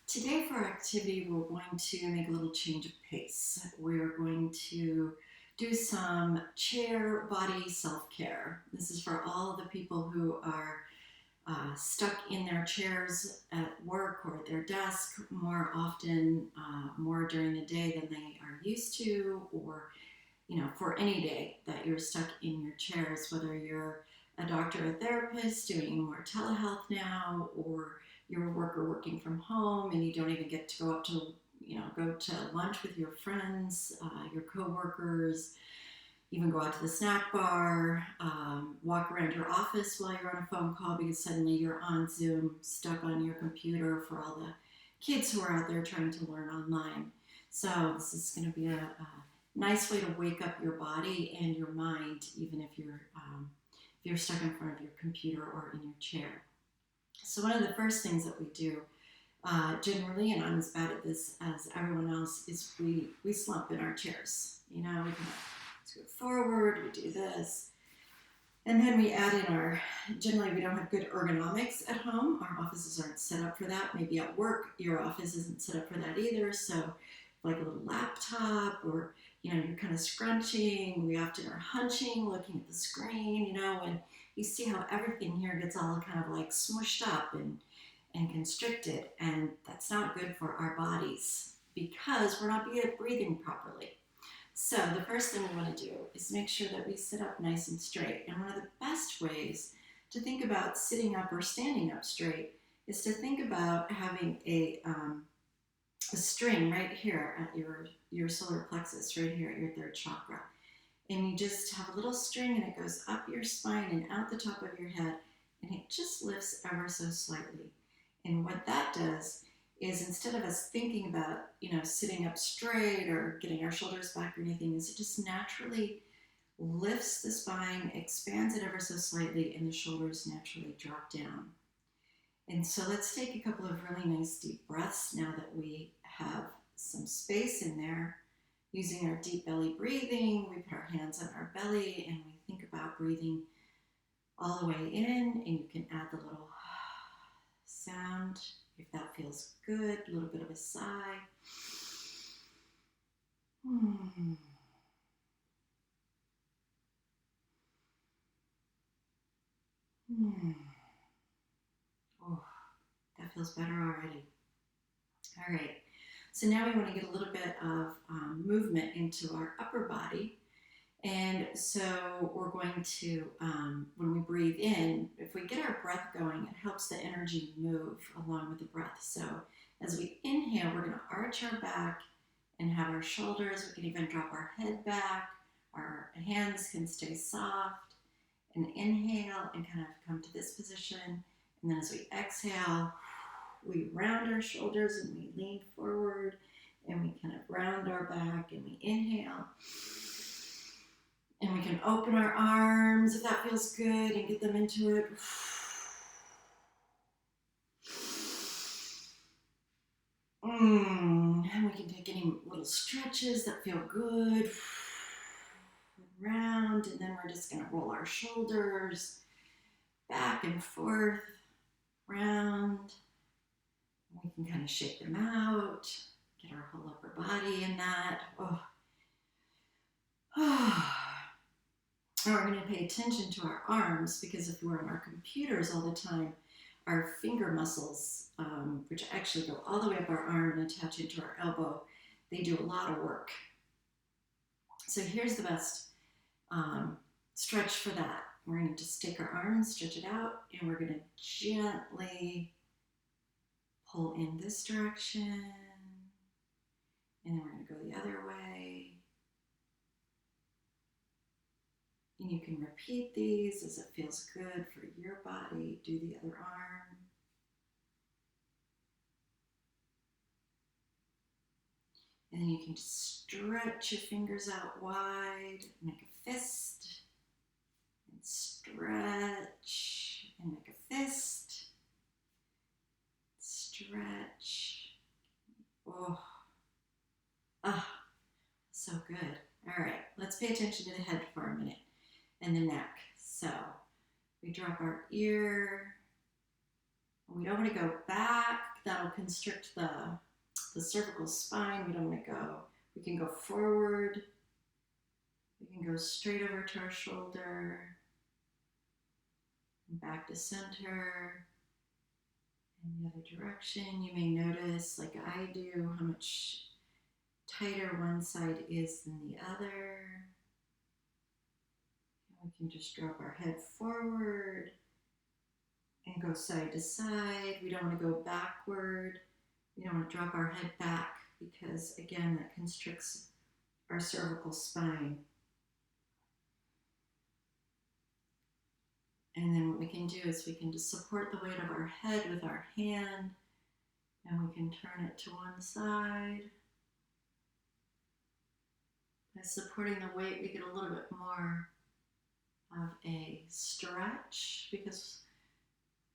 Today for our activity, we're going to make a little change of pace. We're going to do some chair body self-care. This is for all the people who are stuck in their chairs at work or at their desk more often, more during the day than they are used to, or for any day that you're stuck in your chairs, whether you're a doctor or a therapist doing more telehealth now, or you're a worker working from home and you don't even get to go up to, go to lunch with your friends, your coworkers, even go out to the snack bar, walk around your office while you're on a phone call because suddenly you're on Zoom, stuck on your computer for all the kids who are out there trying to learn online. So this is going to be a nice way to wake up your body and your mind, even if you're stuck in front of your computer or in your chair. So one of the first things that we do generally, and I'm as bad at this as everyone else, is we slump in our chairs. We kind of scoot forward, we do this, and then we add in generally we don't have good ergonomics at home. Our offices aren't set up for that. Maybe at work, your office isn't set up for that either. So like a little laptop, or, you're kind of scrunching. We often are hunching, looking at the screen, and you see how everything here gets all kind of like smushed up and constricted. And that's not good for our bodies because we're not breathing properly. So the first thing we want to do is make sure that we sit up nice and straight. And one of the best ways to think about sitting up or standing up straight is to think about having a string right here at your solar plexus, right here at your third chakra. And you just have a little string and it goes up your spine and out the top of your head, and it just lifts ever so slightly. And what that does is, instead of us thinking about, sitting up straight or getting our shoulders back or anything, is it just naturally lifts the spine, expands it ever so slightly, and the shoulders naturally drop down. And so let's take a couple of really nice deep breaths now that we have some space in there. Using our deep belly breathing, we put our hands on our belly and we think about breathing all the way in, and you can add the little sound if that feels good, a little bit of a sigh. Oh, that feels better already. All right. So now we want to get a little bit of movement into our upper body. And so we're going to, when we breathe in, if we get our breath going, it helps the energy move along with the breath. So as we inhale, we're going to arch our back and have our shoulders. We can even drop our head back. Our hands can stay soft. And inhale and kind of come to this position. And then as we exhale, we round our shoulders and we lean forward, and we kind of round our back, and we inhale. And we can open our arms if that feels good and get them into it. And we can take any little stretches that feel good. Round, and then we're just going to roll our shoulders back and forth, round. We can kind of shake them out, get our whole upper body in that. Now we're going to pay attention to our arms, because if we're on our computers all the time, our finger muscles, which actually go all the way up our arm and attach into our elbow, they do a lot of work. So here's the best stretch for that. We're going to just take our arms, stretch it out, and we're going to gently pull in this direction, and then we're going to go the other way. And you can repeat these as it feels good for your body. Do the other arm. And then you can just stretch your fingers out wide, make a fist, and stretch, and make a fist, stretch. So good. All right, let's pay attention to the head for a minute and the neck. So we drop our ear. We don't want to go back that'll constrict the cervical spine. We don't want to go. We can go forward. We can go straight over to our shoulder. And back to center. In the other direction, you may notice, like I do, how much tighter one side is than the other. And we can just drop our head forward and go side to side. We don't want to go backward. We don't want to drop our head back because, again, that constricts our cervical spine. And then what we can do is we can just support the weight of our head with our hand, and we can turn it to one side. By supporting the weight, we get a little bit more of a stretch because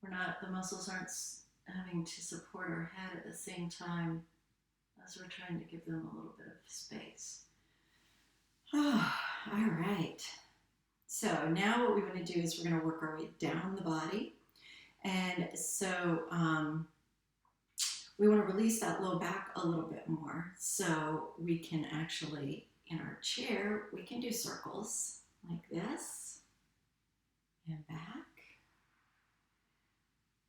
the muscles aren't having to support our head at the same time as we're trying to give them a little bit of space. Oh, all right. So now what we want to do is we're going to work our way down the body. And so we want to release that low back a little bit more. So we can actually, in our chair, we can do circles like this and back.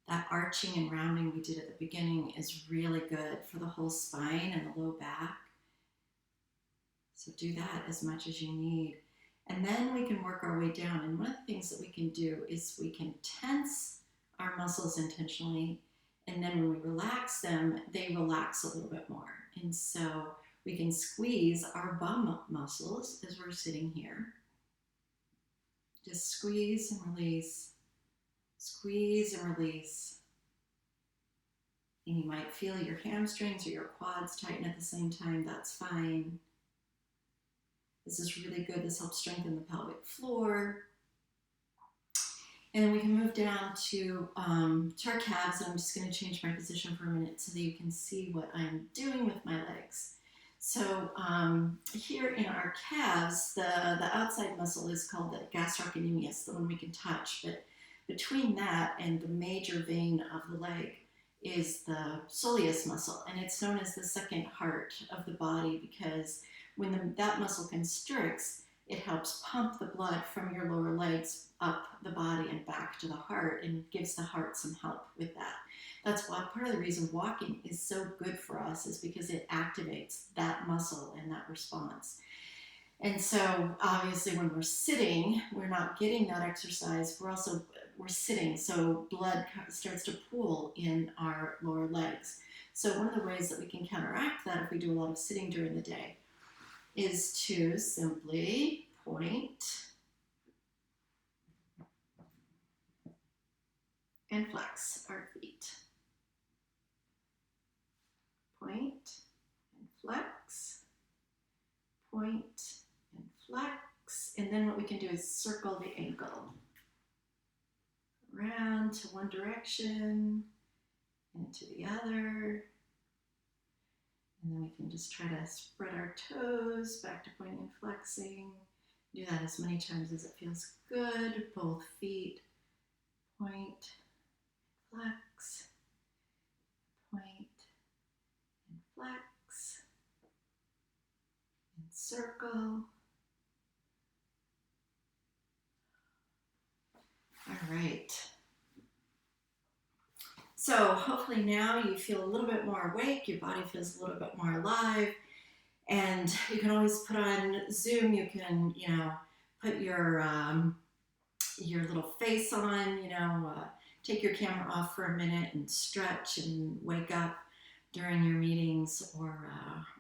That arching and rounding we did at the beginning is really good for the whole spine and the low back. So do that as much as you need. And then we can work our way down. And one of the things that we can do is we can tense our muscles intentionally. And then when we relax them, they relax a little bit more. And so we can squeeze our bum muscles as we're sitting here. Just squeeze and release. Squeeze and release. And you might feel your hamstrings or your quads tighten at the same time. That's fine. This is really good. This helps strengthen the pelvic floor. And then we can move down to our calves. And I'm just going to change my position for a minute so that you can see what I'm doing with my legs. So here in our calves, the outside muscle is called the gastrocnemius, the one we can touch. But between that and the major vein of the leg is the soleus muscle. And it's known as the second heart of the body because when that muscle constricts, it helps pump the blood from your lower legs up the body and back to the heart and gives the heart some help with that. That's why part of the reason walking is so good for us is because it activates that muscle and that response. And so obviously when we're sitting, we're not getting that exercise. We're sitting, so blood starts to pool in our lower legs. So one of the ways that we can counteract that if we do a lot of sitting during the day is to simply point and flex our feet. Point and flex, point and flex, and then what we can do is circle the ankle around to one direction and to the other. And then we can just try to spread our toes back to pointing and flexing. Do that as many times as it feels good. Both feet. Point, flex, point, and flex, and circle. All right. So hopefully now you feel a little bit more awake, your body feels a little bit more alive, and you can always put on Zoom. You can, put your little face on, take your camera off for a minute and stretch and wake up during your meetings or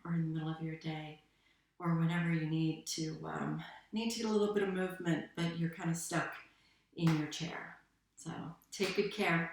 in the middle of your day or whenever you need to get a little bit of movement, but you're kind of stuck in your chair. So take good care.